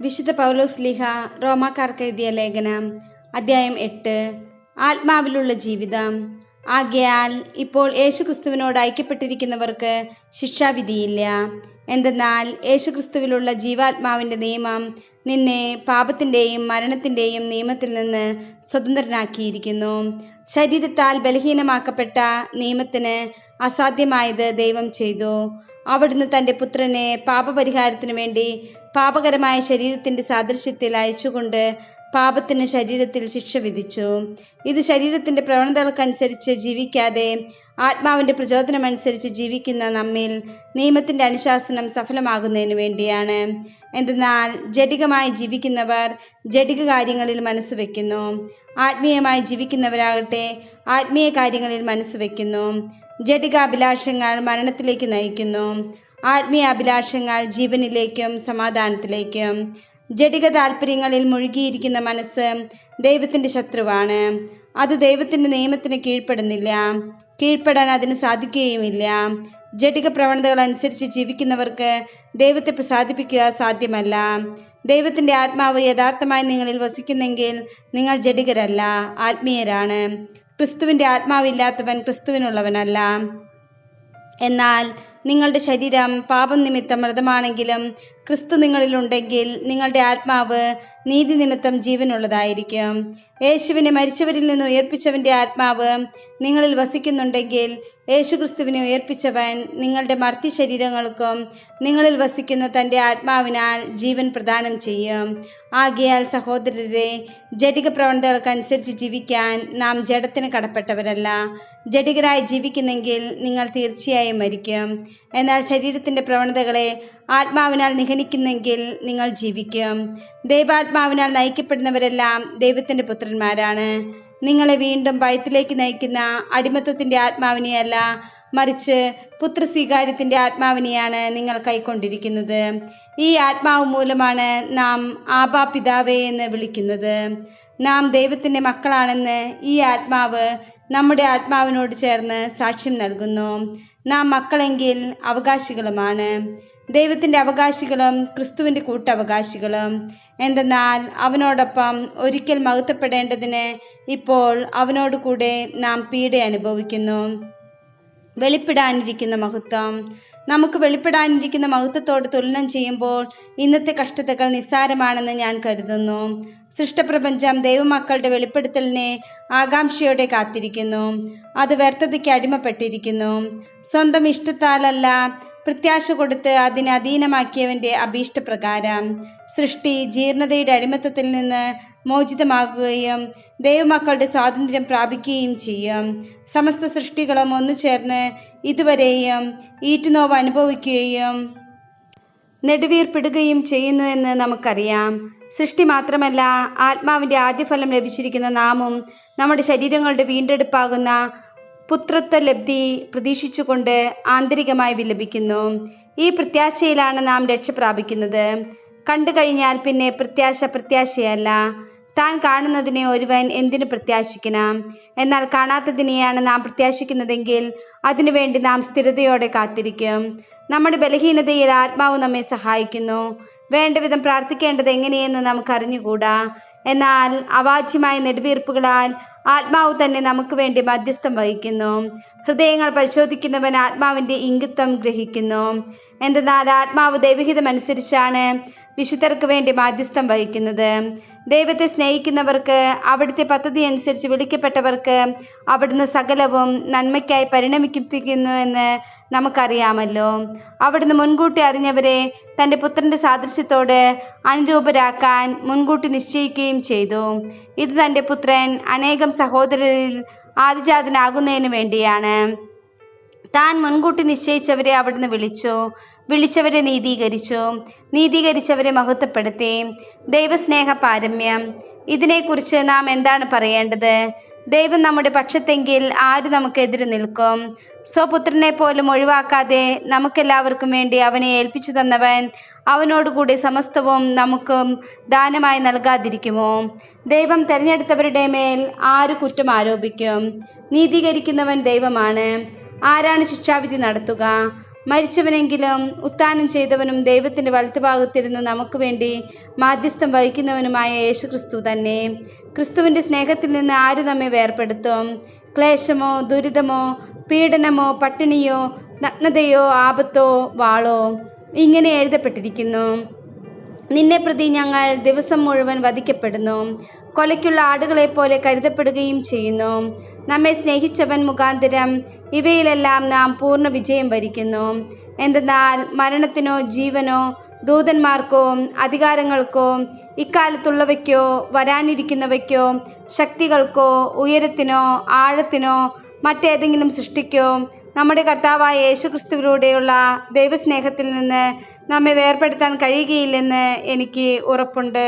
വിശുദ്ധ പൗലോസ്ലീഹ റോമാക്കാർക്ക് എഴുതിയ ലേഖനം അധ്യായം 8. ആത്മാവിലുള്ള ജീവിതം. ആകയാൽ ഇപ്പോൾ യേശുക്രിസ്തുവിനോട് ഐക്യപ്പെട്ടിരിക്കുന്നവർക്ക് ശിക്ഷാവിധിയില്ല. എന്തെന്നാൽ യേശുക്രിസ്തുവിലുള്ള ജീവാത്മാവിൻ്റെ നിയമം നിന്നെ പാപത്തിൻ്റെയും മരണത്തിൻ്റെയും നിയമത്തിൽ നിന്ന് സ്വതന്ത്രനാക്കിയിരിക്കുന്നു. ശരീരത്താൽ ബലഹീനമാക്കപ്പെട്ട നിയമത്തിന് അസാധ്യമായത് ദൈവം ചെയ്തു. അവിടുന്ന് തൻ്റെ പുത്രനെ പാപപരിഹാരത്തിനു വേണ്ടി പാപകരമായ ശരീരത്തിൻ്റെ സാദൃശ്യത്തിൽ അയച്ചുകൊണ്ട് പാപത്തിന് ശരീരത്തിൽ ശിക്ഷ വിധിച്ചു. ഇത് ശരീരത്തിൻ്റെ പ്രവണതകൾക്കനുസരിച്ച് ജീവിക്കാതെ ആത്മാവിൻ്റെ പ്രചോദനമനുസരിച്ച് ജീവിക്കുന്ന നമ്മിൽ നിയമത്തിൻ്റെ അനുശാസനം സഫലമാകുന്നതിന് വേണ്ടിയാണ്. എന്തെന്നാൽ ജഡികമായി ജീവിക്കുന്നവർ ജഡിക കാര്യങ്ങളിൽ മനസ്സ് വയ്ക്കുന്നു, ആത്മീയമായി ജീവിക്കുന്നവരാകട്ടെ ആത്മീയ കാര്യങ്ങളിൽ മനസ്സ് വയ്ക്കുന്നു. ജഡിക അഭിലാഷങ്ങൾ മരണത്തിലേക്ക് നയിക്കുന്നു, ആത്മീയ അഭിലാഷങ്ങൾ ജീവനിലേക്കും സമാധാനത്തിലേക്കും. ജഡിക താല്പര്യങ്ങളിൽ മുഴുകിയിരിക്കുന്ന മനസ്സ് ദൈവത്തിൻ്റെ ശത്രുവാണ്. അത് ദൈവത്തിൻ്റെ നിയമത്തിന് കീഴ്പ്പെടുന്നില്ല, കീഴ്പ്പെടാൻ അതിന് സാധിക്കുകയുമില്ല. ജഡിക പ്രവണതകൾ അനുസരിച്ച് ജീവിക്കുന്നവർക്ക് ദൈവത്തെ പ്രസാദിപ്പിക്കുക സാധ്യമല്ല. ദൈവത്തിൻ്റെ ആത്മാവ് യഥാർത്ഥമായി നിങ്ങളിൽ വസിക്കുന്നെങ്കിൽ നിങ്ങൾ ജഡികരല്ല, ആത്മീയരാണ്. ക്രിസ്തുവിൻ്റെ ആത്മാവില്ലാത്തവൻ ക്രിസ്തുവിനുള്ളവനല്ല. എന്നാൽ നിങ്ങളുടെ ശരീരം പാപം നിമിത്തം മൃതമാണെങ്കിലും ക്രിസ്തു നിങ്ങളിലുണ്ടെങ്കിൽ നിങ്ങളുടെ ആത്മാവ് നീതി നിമിത്തം ജീവനുള്ളതായിരിക്കും. യേശുവിനെ മരിച്ചവരിൽ നിന്ന് ഉയർപ്പിച്ചവൻ്റെ ആത്മാവ് നിങ്ങളിൽ വസിക്കുന്നുണ്ടെങ്കിൽ യേശുക്രിസ്തുവിനെ ഉയർപ്പിച്ചവൻ നിങ്ങളുടെ മർത്യ ശരീരങ്ങൾക്കും നിങ്ങളിൽ വസിക്കുന്ന തൻ്റെ ആത്മാവിനാൽ ജീവൻ പ്രദാനം ചെയ്യും. ആകയാൽ സഹോദരരെ, ജഡിക പ്രവണതകൾക്കനുസരിച്ച് ജീവിക്കാൻ നാം ജഡത്തിന് കടപ്പെട്ടവരല്ല. ജഡികരായി ജീവിക്കുന്നെങ്കിൽ നിങ്ങൾ തീർച്ചയായും മരിക്കും. എന്നാൽ ശരീരത്തിൻ്റെ പ്രവണതകളെ ആത്മാവിനാൽ നിഹനിക്കുന്നെങ്കിൽ നിങ്ങൾ ജീവിക്കും. ദൈവാത്മാവിനാൽ നയിക്കപ്പെടുന്നവരെല്ലാം ദൈവത്തിൻ്റെ പുത്രന്മാരാണ്. നിങ്ങളെ വീണ്ടും ഭയത്തിലേക്ക് നയിക്കുന്ന അടിമത്തത്തിൻ്റെ ആത്മാവിനെയല്ല, മറിച്ച് പുത്രസ്വീകാര്യത്തിൻ്റെ ആത്മാവിനെയാണ് നിങ്ങൾ കൈക്കൊണ്ടിരിക്കുന്നത്. ഈ ആത്മാവ് മൂലമാണ് നാം ആബാ പിതാവേ എന്ന് വിളിക്കുന്നത്. നാം ദൈവത്തിൻ്റെ മക്കളാണെന്ന് ഈ ആത്മാവ് നമ്മുടെ ആത്മാവിനോട് ചേർന്ന് സാക്ഷ്യം നൽകുന്നു. നാം മക്കളെങ്കിൽ അവകാശികളുമാണ്, ദൈവത്തിൻ്റെ അവകാശികളും ക്രിസ്തുവിൻ്റെ കൂട്ടവകാശികളും. എന്തെന്നാൽ അവനോടൊപ്പം ഒരിക്കൽ മഹത്വപ്പെടേണ്ടതിന് ഇപ്പോൾ അവനോട് കൂടെ നാം പീഡ അനുഭവിക്കുന്നു. വെളിപ്പെടാനിരിക്കുന്ന മഹത്വം. നമുക്ക് വെളിപ്പെടാനിരിക്കുന്ന മഹത്വത്തോട് തുലനം ചെയ്യുമ്പോൾ ഇന്നത്തെ കഷ്ടതകൾ നിസ്സാരമാണെന്ന് ഞാൻ കരുതുന്നു. സൃഷ്ടപ്രപഞ്ചം ദൈവമക്കളുടെ വെളിപ്പെടുത്തലിനെ ആകാംക്ഷയോടെ കാത്തിരിക്കുന്നു. അത് വ്യർത്ഥതയ്ക്ക് അടിമപ്പെട്ടിരിക്കുന്നു. സ്വന്തം ഇഷ്ടത്താലല്ല, പ്രത്യാശ കൊടുത്ത് അതിനെ അധീനമാക്കിയവൻ്റെ അഭീഷ്ടപ്രകാരം സൃഷ്ടി ജീർണതയുടെ അടിമത്തത്തിൽ നിന്ന് മോചിതമാകുകയും ദൈവമക്കളുടെ സ്വാതന്ത്ര്യം പ്രാപിക്കുകയും ചെയ്യും. സമസ്ത സൃഷ്ടികളും ഒന്നു ചേർന്ന് ഇതുവരെയും ഈറ്റുനോവ് അനുഭവിക്കുകയും നെടുവീർപ്പിടുകയും ചെയ്യുന്നു എന്ന് നമുക്കറിയാം. സൃഷ്ടി മാത്രമല്ല, ആത്മാവിൻ്റെ ആദ്യഫലം ലഭിച്ചിരിക്കുന്ന നാമും നമ്മുടെ ശരീരങ്ങളുടെ വീണ്ടെടുപ്പാകുന്ന പുത്രത്വ ലബ്ധി പ്രതീക്ഷിച്ചുകൊണ്ട് ആന്തരികമായി വിലപിക്കുന്നു. ഈ പ്രത്യാശയിലാണ് നാം രക്ഷ പ്രാപിക്കുന്നത്. കണ്ടു കഴിഞ്ഞാൽ പിന്നെ പ്രത്യാശയല്ല. താൻ കാണുന്നതിനെ ഒരുവൻ എന്തിനു പ്രത്യാശിക്കണം? എന്നാൽ കാണാത്തതിനെയാണ് നാം പ്രത്യാശിക്കുന്നതെങ്കിൽ അതിനുവേണ്ടി നാം സ്ഥിരതയോടെ കാത്തിരിക്കും. നമ്മുടെ ബലഹീനതയിൽ ആത്മാവ് നമ്മെ സഹായിക്കുന്നു. വേണ്ടവിധം പ്രാർത്ഥിക്കേണ്ടത് എങ്ങനെയെന്ന് നമുക്കറിഞ്ഞുകൂടാ. എന്നാൽ അവാച്യമായ നെടുവീർപ്പുകളാൽ ആത്മാവ് തന്നെ നമുക്ക് വേണ്ടി മധ്യസ്ഥം വഹിക്കുന്നു. ഹൃദയങ്ങൾ പരിശോധിക്കുന്നവൻ ആത്മാവിൻ്റെ ഇംഗിത്വം ഗ്രഹിക്കുന്നു. എന്തെന്നാൽ ആത്മാവ് ദൈവഹിതമനുസരിച്ചാണ് വിശുദ്ധർക്ക് വേണ്ടി മാധ്യസ്ഥം വഹിക്കുന്നത്. ദൈവത്തെ സ്നേഹിക്കുന്നവർക്ക്, അവിടുത്തെ പദ്ധതി അനുസരിച്ച് വിളിക്കപ്പെട്ടവർക്ക് അവിടുന്ന് സകലവും നന്മയ്ക്കായി പരിണമിപ്പിക്കുന്നു എന്ന് നമുക്കറിയാമല്ലോ. അവിടുന്ന് മുൻകൂട്ടി അറിഞ്ഞവരെ തൻ്റെ പുത്രൻ്റെ സാദൃശ്യത്തോട് അനുരൂപരാക്കാൻ മുൻകൂട്ടി നിശ്ചയിക്കുകയും ചെയ്തു. ഇത് തൻ്റെ പുത്രൻ അനേകം സഹോദരരിൽ ആദിജാതനാകുന്നതിന് വേണ്ടിയാണ്. താൻ മുൻകൂട്ടി നിശ്ചയിച്ചവരെ അവിടുന്ന് വിളിച്ചവരെ നീതീകരിച്ചവരെ മഹത്വപ്പെടുത്തി. ദൈവസ്നേഹ പാരമ്യം. ഇതിനെക്കുറിച്ച് നാം എന്താണ് പറയേണ്ടത്? ദൈവം നമ്മുടെ പക്ഷത്തെങ്കിൽ ആര് നമുക്കെതിരെ നിൽക്കും? സ്വപുത്രനെ പോലും ഒഴിവാക്കാതെ നമുക്കെല്ലാവർക്കും വേണ്ടി അവനെ ഏൽപ്പിച്ചു തന്നവൻ അവനോടുകൂടി സമസ്തവും നമുക്കും ദാനമായി നൽകാതിരിക്കുമോ? ദൈവം തിരഞ്ഞെടുത്തവരുടെ മേൽ ആര് കുറ്റം ആരോപിക്കും? നീതീകരിക്കുന്നവൻ ദൈവമാണ്. ആരാണ് ശിക്ഷാവിധി നടത്തുക? മരിച്ചവനെങ്കിലും ഉത്ഥാനം ചെയ്തവനും ദൈവത്തിൻ്റെ വലത്തുഭാഗത്തിരുന്ന് നമുക്ക് വേണ്ടി മാധ്യസ്ഥം വഹിക്കുന്നവനുമായ യേശുക്രിസ്തു തന്നെ. ക്രിസ്തുവിൻ്റെ സ്നേഹത്തിൽ നിന്ന് ആര് നമ്മെ വേർപെടുത്തും? ക്ലേശമോ, ദുരിതമോ, പീഡനമോ, പട്ടിണിയോ, നഗ്നതയോ, ആപത്തോ, വാളോ? ഇങ്ങനെ എഴുതപ്പെട്ടിരിക്കുന്നു, നിന്നെ പ്രതി ഞങ്ങൾ ദിവസം മുഴുവൻ വധിക്കപ്പെടുന്നു, കൊലയ്ക്കുള്ള ആടുകളെപ്പോലെ കരുതപ്പെടുകയും ചെയ്യുന്നു. നമ്മെ സ്നേഹിച്ചവൻ മുഖാന്തരം ഇവയിലെല്ലാം നാം പൂർണ്ണ വിജയം വരിക്കുന്നു. എന്തെന്നാൽ മരണത്തിനോ ജീവനോ ദൂതന്മാർക്കോ അധികാരങ്ങൾക്കോ ഇക്കാലത്തുള്ളവയ്ക്കോ വരാനിരിക്കുന്നവയ്ക്കോ ശക്തികൾക്കോ ഉയരത്തിനോ ആഴത്തിനോ മറ്റേതെങ്കിലും സൃഷ്ടിക്കോ നമ്മുടെ കർത്താവായ യേശുക്രിസ്തുവിലൂടെയുള്ള ദൈവസ്നേഹത്തിൽ നിന്ന് നമ്മെ വേർപെടുത്താൻ കഴിയുകയില്ലെന്ന് എനിക്ക് ഉറപ്പുണ്ട്.